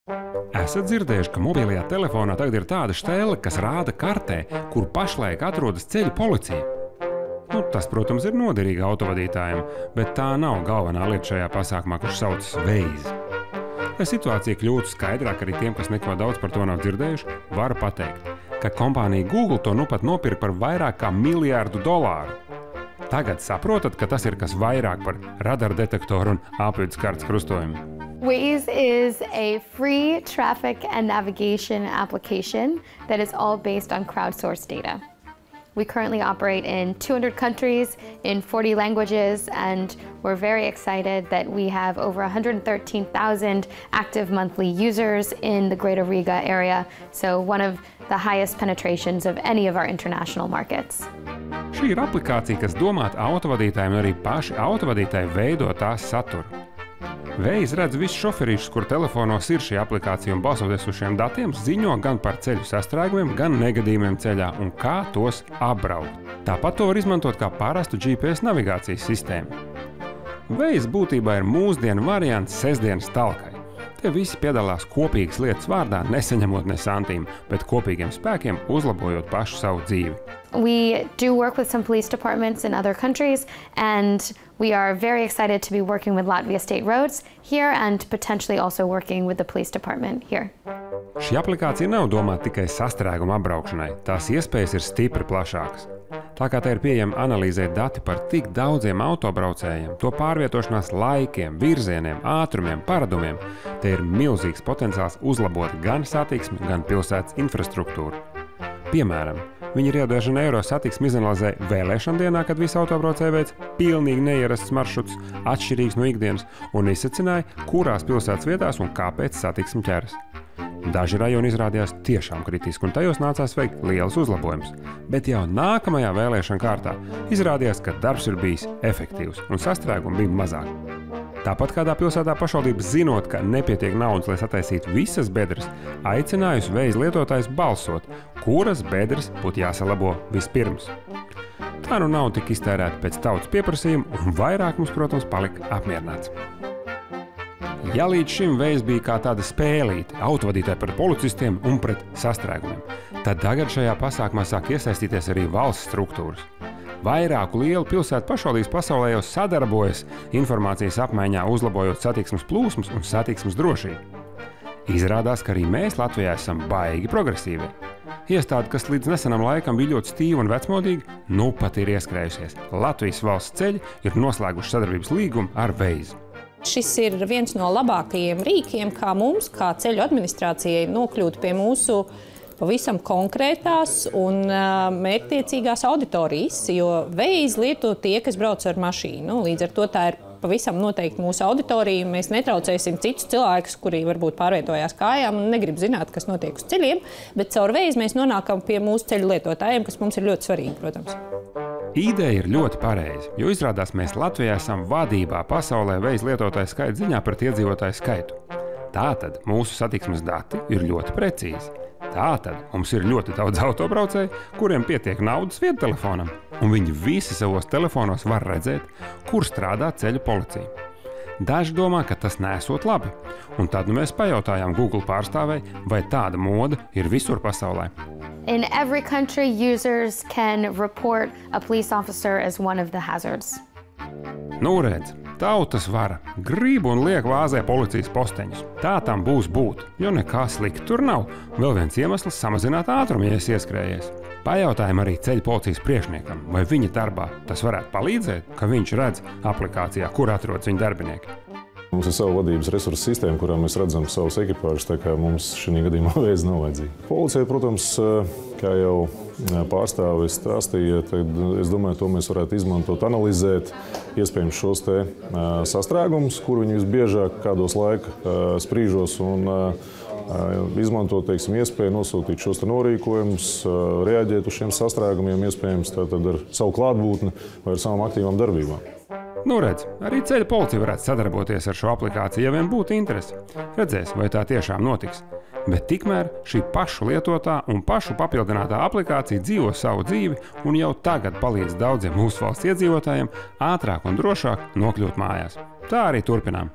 Esat dzirdējuši, ka mobilajā telefonā tagad ir tāda štēle, kas rāda kartē, kur pašlaik atrodas ceļu policija. Tas, protams, ir noderīgi autovadītājiem, bet tā nav galvenā lieta šajā pasākumā, kurš saucas Waze. Lai situācija kļūtu skaidrāk arī tiem, kas neko daudz par to nav dzirdējuši, varu pateikt, ka kompānija Google to nu pat nopirka par vairāk kā $1 miljardu. Tagad saprotat, ka tas ir kas vairāk par radardetektoru un apvidus kartes krustojumu. Waze is a free traffic and navigation application that is all based on crowdsourced data. We currently operate in 200 countries, in 40 languages, and we're very excited that we have over 113,000 active monthly users in the Greater Riga area, so one of the highest penetrations of any of our international markets. Šī ir aplikācija, kas domāta autovadītājiem, un arī paši autovadītāji veido tās saturu. Waze redz visus šoferīšus, kur telefonos ir šī aplikācija, un balsoties uz šiem datiem ziņo gan par ceļu sastrēgumiem, gan negadījumiem ceļā un kā tos apbraukt. Tāpat to var izmantot kā parastu GPS navigācijas sistēmu. Waze būtībā ir mūsdienu variants sestdienas talkai. Te visi piedalās kopīgas lietas vārdā, nesaņemot ne santīm, bet kopīgiem spēkiem uzlabojot pašu savu dzīvi. We do work with some police departments in other countries, and we are very excited to be working with Latvia State Roads here and potentially also working with the police department here. Šī aplikācija nav domāta tikai sastrēguma apbraukšanai, tās iespējas ir stipri plašākas. Tā kā te ir pieejama analīzēt dati par tik daudziem autobraucējiem, to pārvietošanās laikiem, virzieniem, ātrumiem, paradumiem, te ir milzīgs potenciāls uzlabot gan satiksmi, gan pilsētas infrastruktūru. Piemēram, viņi Rio de Janeiro satiksmi izanalizēja vēlēšanu dienā, kad visi autobraucēji veic pilnīgi neierasts maršruts, atšķirīgs no ikdienas, un izsacināja, kurās pilsētas vietās un kāpēc satiksmi ķeras. Daži rajoni izrādījās tiešām kritiski, un tajos nācās veikt lielus uzlabojumus. Bet jau nākamajā vēlēšana kārtā izrādījās, ka darbs ir bijis efektīvs un sastrēgumi bija mazāk. Tāpat kādā pilsētā pašvaldība, zinot, ka nepietiek naudas, lai sataisītu visas bedres, aicinājusi Waze lietotājus balsot, kuras bedres būtu jāsalabo vispirms. Tā nu nav tik iztērēta pēc tautas pieprasījuma, un vairāk mums, protams, palika apmierināts. Ja līdz šim Waze bija kā tāda spēlīte, autovadītāji pret policistiem un pret sastrēgumiem, tad tagad šajā pasākumā sāk iesaistīties arī valsts struktūras. Vairāku lielu pilsētu pašvaldības pasaulē jau sadarbojas informācijas apmaiņā, uzlabojot satiksmes plūsmas un satiksmes drošību. Izrādās, ka arī mēs Latvijā esam baigi progresīvi. Iestāde, kas līdz nesenam laikam bija ļoti stīva un vecmodīga, nu pat ir ieskrējusies. Latvijas valsts ceļi ir noslēguši sadarbības līgumu ar Waze. Šis ir viens no labākajiem rīkiem, kā mums, kā ceļu administrācijai, nokļūt pie mūsu pavisam konkrētās un mērķtiecīgās auditorijas, jo Waze lieto tie, kas brauc ar mašīnu. Līdz ar to tā ir pavisam noteikti mūsu auditorija. Mēs netraucēsim citus cilvēkus, kuri varbūt pārvietojās kājām un negrib zināt, kas notiek uz ceļiem, bet caur Waze mēs nonākam pie mūsu ceļu lietotājiem, kas mums ir ļoti svarīgi, protams. Ideja ir ļoti pareiza, jo izrādās mēs Latvijā esam vadībā pasaulē Waze lietotāju skaita ziņā pret iedzīvotāju skaitu. Tātad mūsu satiksmes dati ir ļoti precīzi. Tātad mums ir ļoti daudz autobraucēju, kuriem pietiek naudas viedtelefonam, un viņi visi savos telefonos var redzēt, kur strādā ceļu policija. Daži domā, ka tas nesot labi, un tad mēs pajautājām Google pārstāvei, vai tāda moda ir visur pasaulē. In every country, users can report a police officer as one of the hazards. Nu redz, tautas vara grib un liek vāzē policijas posteņus. Tā tam būs būt, jo nekā slikta tur nav. Vēl viens iemesls samazināt ātrumu, ja esi ieskrējies. Pajautājām arī ceļu policijas priekšniekam, vai viņa darbā tas varētu palīdzēt, ka viņš redz aplikācijā, kur atrodas viņa darbinieki. Mums ir sava vadības resursu sistēma, kurā mēs redzam savus ekipāžus, tā kā mums šī gadījumā Waze nav vajadzīga. Policija, protams, kā jau pārstāvis stāstīja, tad es domāju, to mēs varētu izmantot, analizēt iespējams šos te sastrēgumus, kur viņi visbiežāk kādos laika sprīžos un izmantot, teiksim, iespēju nosūtīt šos te norīkojumus, reaģēt uz šiem sastrēgumiem, iespējams tātad ar savu klātbūtni vai ar savām aktīvām darbībām. Nu redz, arī ceļu policija varētu sadarboties ar šo aplikāciju, ja vien būtu interesi. Redzēs, vai tā tiešām notiks. Bet tikmēr šī pašu lietotā un pašu papildinātā aplikācija dzīvo savu dzīvi un jau tagad palīdz daudziem mūsu valsts iedzīvotājiem ātrāk un drošāk nokļūt mājās. Tā arī turpinām.